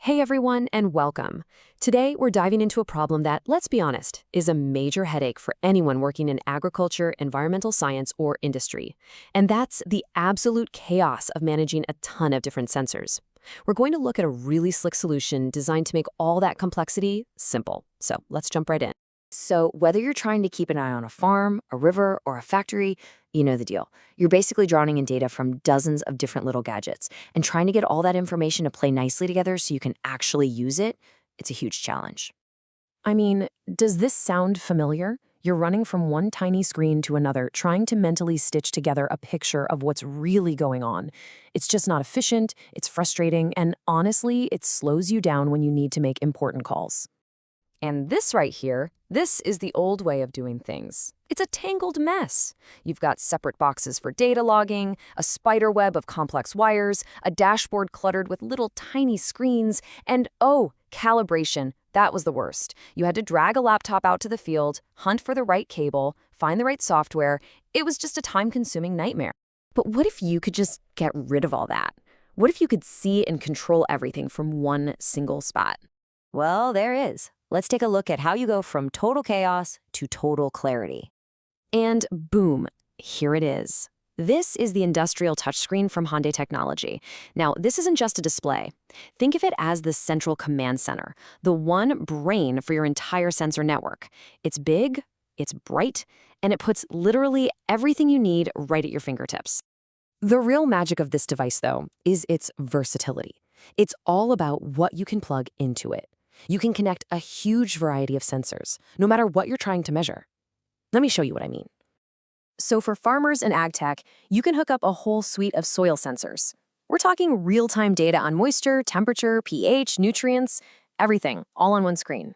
Hey everyone, and welcome. Today, we're diving into a problem that, let's be honest, is a major headache for anyone working in agriculture, environmental science, or industry. And that's the absolute chaos of managing a ton of different sensors. We're going to look at a really slick solution designed to make all that complexity simple. So let's jump right in. So whether you're trying to keep an eye on a farm, a river, or a factory, you know the deal. You're basically drawing in data from dozens of different little gadgets, and trying to get all that information to play nicely together so you can actually use it, it's a huge challenge. I mean, does this sound familiar? You're running from one tiny screen to another, trying to mentally stitch together a picture of what's really going on. It's just not efficient, it's frustrating, and honestly, it slows you down when you need to make important calls. And this right here, this is the old way of doing things. It's a tangled mess. You've got separate boxes for data logging, a spider web of complex wires, a dashboard cluttered with little tiny screens, and oh, calibration. That was the worst. You had to drag a laptop out to the field, hunt for the right cable, find the right software. It was just a time-consuming nightmare. But what if you could just get rid of all that? What if you could see and control everything from one single spot? Well, there is. Let's take a look at how you go from total chaos to total clarity. And boom, here it is. This is the industrial touchscreen from Honde Technology. Now, this isn't just a display. Think of it as the central command center, the one brain for your entire sensor network. It's big, it's bright, and it puts literally everything you need right at your fingertips. The real magic of this device, though, is its versatility. It's all about what you can plug into it. You can connect a huge variety of sensors, no matter what you're trying to measure. Let me show you what I mean. So for farmers and ag tech, you can hook up a whole suite of soil sensors. We're talking real-time data on moisture, temperature, pH, nutrients, everything, all on one screen.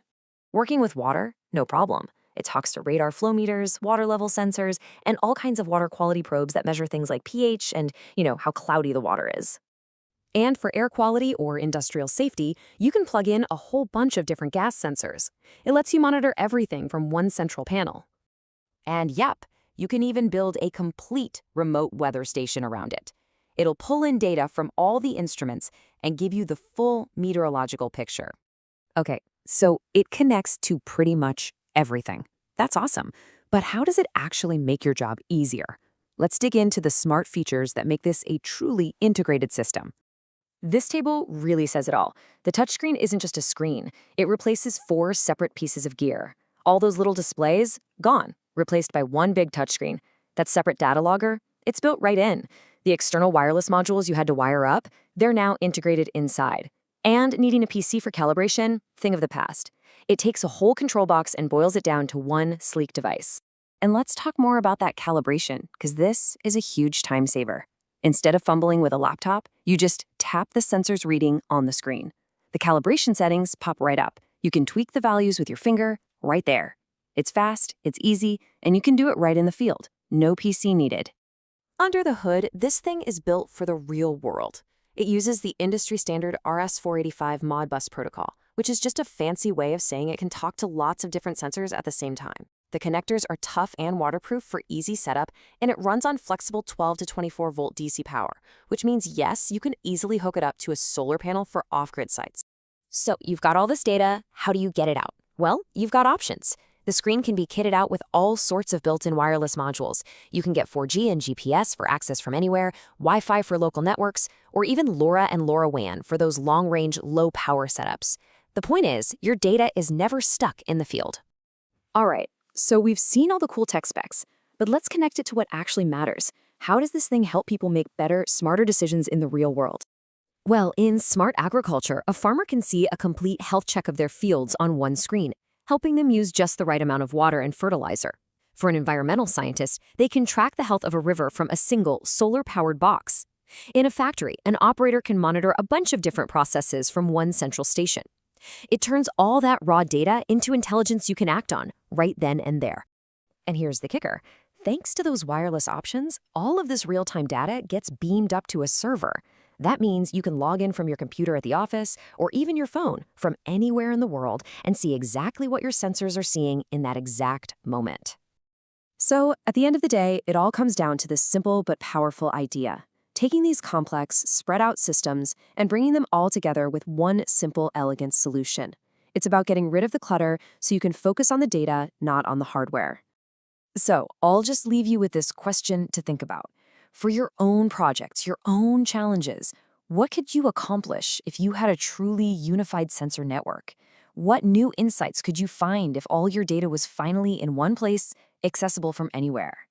Working with water? No problem. It talks to radar flow meters, water level sensors, and all kinds of water quality probes that measure things like pH and, how cloudy the water is. And for air quality or industrial safety, you can plug in a whole bunch of different gas sensors. It lets you monitor everything from one central panel. And yep, you can even build a complete remote weather station around it. It'll pull in data from all the instruments and give you the full meteorological picture. Okay, so it connects to pretty much everything. That's awesome. But how does it actually make your job easier? Let's dig into the smart features that make this a truly integrated system. This table really says it all. The touchscreen isn't just a screen. It replaces 4 separate pieces of gear. All those little displays, gone, replaced by one big touchscreen. That separate data logger, it's built right in. The external wireless modules you had to wire up, they're now integrated inside. And needing a PC for calibration, thing of the past. It takes a whole control box and boils it down to one sleek device. And let's talk more about that calibration, because this is a huge time saver. Instead of fumbling with a laptop, you just tap the sensor's reading on the screen. The calibration settings pop right up. You can tweak the values with your finger right there. It's fast, it's easy, and you can do it right in the field. No PC needed. Under the hood, this thing is built for the real world. It uses the industry standard RS-485 Modbus protocol, which is just a fancy way of saying it can talk to lots of different sensors at the same time. The connectors are tough and waterproof for easy setup, and it runs on flexible 12 to 24 volt DC power, which means yes, you can easily hook it up to a solar panel for off-grid sites. So you've got all this data, how do you get it out? Well, you've got options. The screen can be kitted out with all sorts of built-in wireless modules. You can get 4G and GPS for access from anywhere, Wi-Fi for local networks, or even LoRa and LoRaWAN for those long-range, low-power setups. The point is, your data is never stuck in the field. All right. So we've seen all the cool tech specs, but let's connect it to what actually matters. How does this thing help people make better, smarter decisions in the real world? Well, in smart agriculture, a farmer can see a complete health check of their fields on one screen, helping them use just the right amount of water and fertilizer. For an environmental scientist, they can track the health of a river from a single solar-powered box. In a factory, an operator can monitor a bunch of different processes from one central station. It turns all that raw data into intelligence you can act on, right then and there. And here's the kicker. Thanks to those wireless options, all of this real-time data gets beamed up to a server. That means you can log in from your computer at the office, or even your phone, from anywhere in the world, and see exactly what your sensors are seeing in that exact moment. So, at the end of the day, it all comes down to this simple but powerful idea. taking these complex, spread out systems and bringing them all together with one simple, elegant solution. It's about getting rid of the clutter so you can focus on the data, not on the hardware. So, I'll just leave you with this question to think about. For your own projects, your own challenges, what could you accomplish if you had a truly unified sensor network? What new insights could you find if all your data was finally in one place, accessible from anywhere?